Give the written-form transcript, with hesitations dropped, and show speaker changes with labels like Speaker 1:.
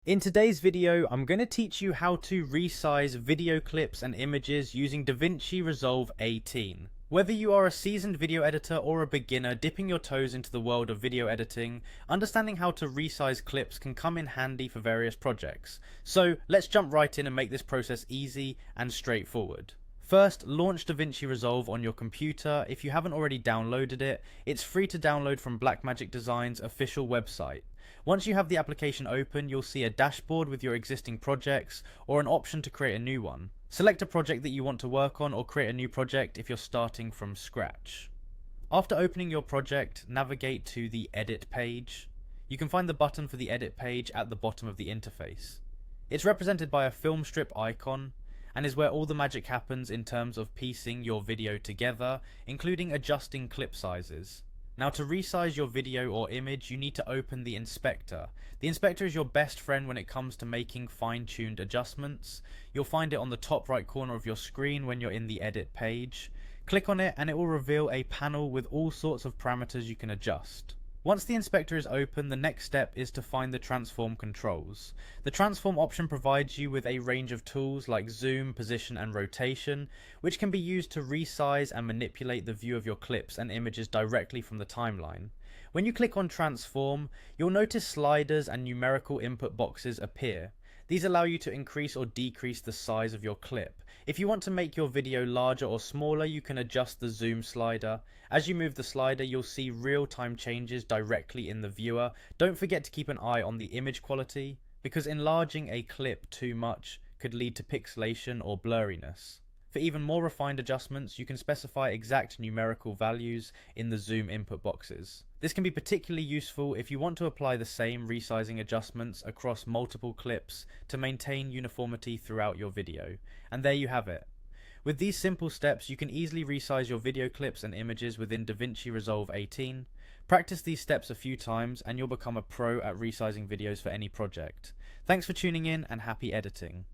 Speaker 1: In today's video, I'm going to teach you how to resize video clips and images using Davinci Resolve 18. Whether you are a seasoned video editor or a beginner dipping your toes into the world of video editing, understanding how to resize clips can come in handy for various projects. So let's jump right in and make this process easy and straightforward. First, launch Davinci Resolve on your computer. If you haven't already downloaded it, it's free to download from Blackmagic Design's official website. Once you have the application open, you'll see a dashboard with your existing projects or an option to create a new one. Select a project that you want to work on or create a new project if you're starting from scratch. After opening your project, navigate to the Edit page. You can find the button for the Edit page at the bottom of the interface. It's represented by a film strip icon and is where all the magic happens in terms of piecing your video together, including adjusting clip sizes. Now, to resize your video or image, you need to open the inspector. The inspector is your best friend when it comes to making fine-tuned adjustments. You'll find it on the top right corner of your screen when you're in the edit page. Click on it and it will reveal a panel with all sorts of parameters you can adjust. Once the inspector is open, the next step is to find the transform controls. The transform option provides you with a range of tools like zoom, position and rotation, which can be used to resize and manipulate the view of your clips and images directly from the timeline. When you click on transform, you'll notice sliders and numerical input boxes appear. These allow you to increase or decrease the size of your clip. If you want to make your video larger or smaller, you can adjust the zoom slider. As you move the slider, you'll see real-time changes directly in the viewer. Don't forget to keep an eye on the image quality, because enlarging a clip too much could lead to pixelation or blurriness. For even more refined adjustments, you can specify exact numerical values in the zoom input boxes. This can be particularly useful if you want to apply the same resizing adjustments across multiple clips to maintain uniformity throughout your video. And there you have it. With these simple steps, you can easily resize your video clips and images within Davinci Resolve 18. Practice these steps a few times and you'll become a pro at resizing videos for any project. Thanks for tuning in and happy editing.